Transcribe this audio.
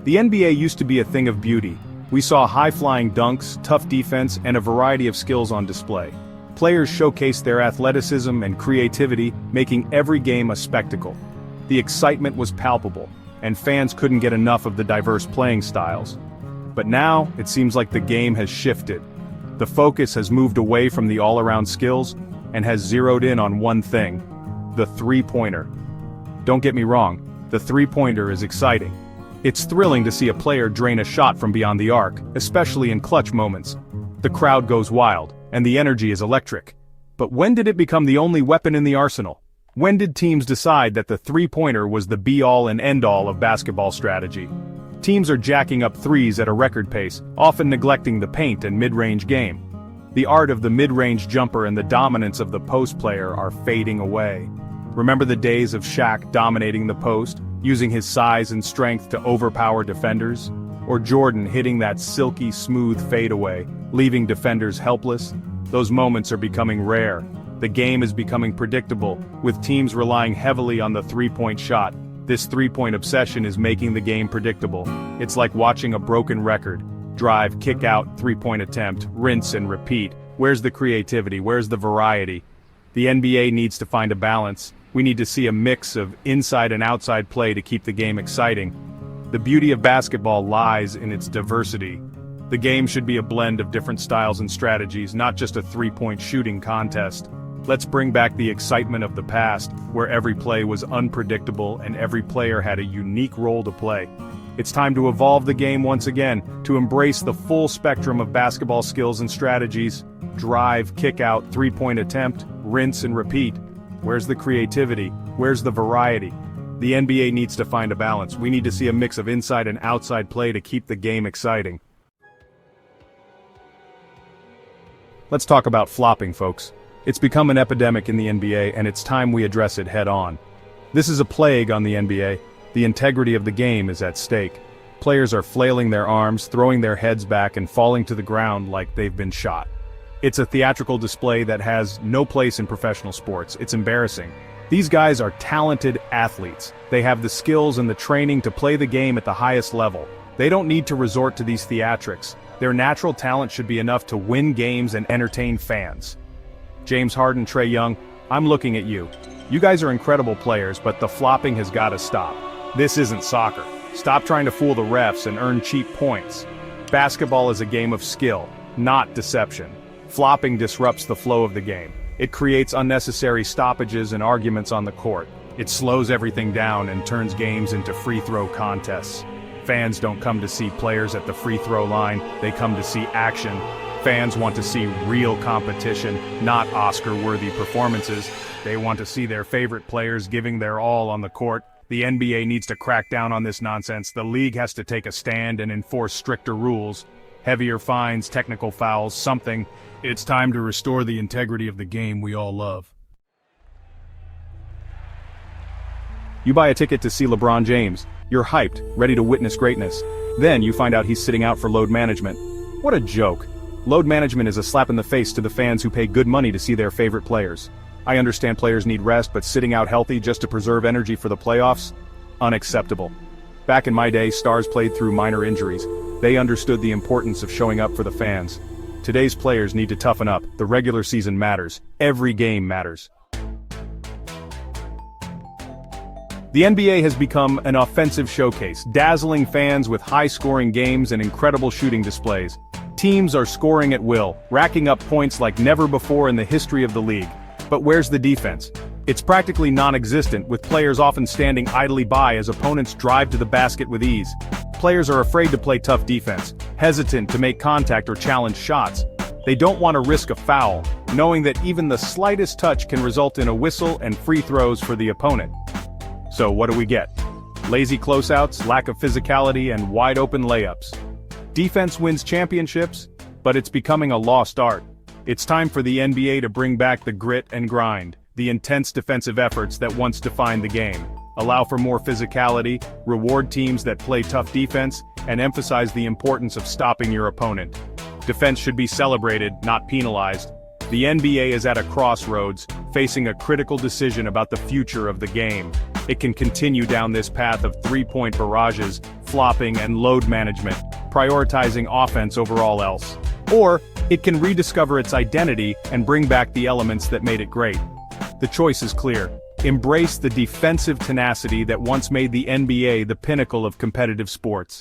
The NBA used to be a thing of beauty. We saw high-flying dunks, tough defense, and a variety of skills on display. Players showcased their athleticism and creativity, making every game a spectacle. The excitement was palpable, and fans couldn't get enough of the diverse playing styles. But now, it seems like the game has shifted. The focus has moved away from the all-around skills, and has zeroed in on one thing: the three-pointer. Don't get me wrong, the three-pointer is exciting. It's thrilling to see a player drain a shot from beyond the arc, especially in clutch moments. The crowd goes wild, and the energy is electric. But when did it become the only weapon in the arsenal? When did teams decide that the three-pointer was the be-all and end-all of basketball strategy? Teams are jacking up threes at a record pace, often neglecting the paint and mid-range game. The art of the mid-range jumper and the dominance of the post player are fading away. Remember the days of Shaq dominating the post, using his size and strength to overpower defenders? Or Jordan hitting that silky smooth fadeaway, leaving defenders helpless? Those moments are becoming rare. The game is becoming predictable, with teams relying heavily on the three-point shot. This three-point obsession is making the game predictable. It's like watching a broken record. Drive, kick out, three-point attempt, rinse and repeat. Where's the creativity? Where's the variety? The NBA needs to find a balance. We need to see a mix of inside and outside play to keep the game exciting. The beauty of basketball lies in its diversity. The game should be a blend of different styles and strategies, not just a three-point shooting contest. Let's bring back the excitement of the past, where every play was unpredictable and every player had a unique role to play. It's time to evolve the game once again, to embrace the full spectrum of basketball skills and strategies. Drive, kick out, three-point attempt, rinse and repeat. Where's the creativity? Where's the variety? The NBA needs to find a balance. We need to see a mix of inside and outside play to keep the game exciting. Let's talk about flopping, folks. It's become an epidemic in the NBA, and it's time we address it head-on. This is a plague on the NBA. The integrity of the game is at stake. Players are flailing their arms, throwing their heads back, and falling to the ground like they've been shot. It's a theatrical display that has no place in professional sports. It's embarrassing. These guys are talented athletes. They have the skills and the training to play the game at the highest level. They don't need to resort to these theatrics. Their natural talent should be enough to win games and entertain fans. James Harden, Trae Young, I'm looking at you. You guys are incredible players, but the flopping has got to stop. This isn't soccer. Stop trying to fool the refs and earn cheap points. Basketball is a game of skill, not deception. Flopping disrupts the flow of the game. It creates unnecessary stoppages and arguments on the court. It slows everything down and turns games into free throw contests. Fans don't come to see players at the free throw line, they come to see action. Fans want to see real competition, not Oscar-worthy performances. They want to see their favorite players giving their all on the court. The NBA needs to crack down on this nonsense. The league has to take a stand and enforce stricter rules. Heavier fines, technical fouls, something. It's time to restore the integrity of the game we all love. You buy a ticket to see LeBron James. You're hyped, ready to witness greatness. Then you find out he's sitting out for load management. What a joke. Load management is a slap in the face to the fans who pay good money to see their favorite players. I understand players need rest, but sitting out healthy just to preserve energy for the playoffs? Unacceptable. Back in my day, stars played through minor injuries. They understood the importance of showing up for the fans. Today's players need to toughen up. The regular season matters. Every game matters. The NBA has become an offensive showcase, dazzling fans with high-scoring games and incredible shooting displays. Teams are scoring at will, racking up points like never before in the history of the league. But where's the defense? It's practically non-existent, with players often standing idly by as opponents drive to the basket with ease. Players are afraid to play tough defense, hesitant to make contact or challenge shots. They don't want to risk a foul, knowing that even the slightest touch can result in a whistle and free throws for the opponent. So what do we get? Lazy closeouts, lack of physicality, and wide-open layups. Defense wins championships, but it's becoming a lost art. It's time for the NBA to bring back the grit and grind, the intense defensive efforts that once defined the game. Allow for more physicality, reward teams that play tough defense, and emphasize the importance of stopping your opponent. Defense should be celebrated, not penalized. The NBA is at a crossroads, facing a critical decision about the future of the game. It can continue down this path of three-point barrages, flip-flopping and load management, prioritizing offense over all else. Or, it can rediscover its identity and bring back the elements that made it great. The choice is clear. Embrace the defensive tenacity that once made the NBA the pinnacle of competitive sports.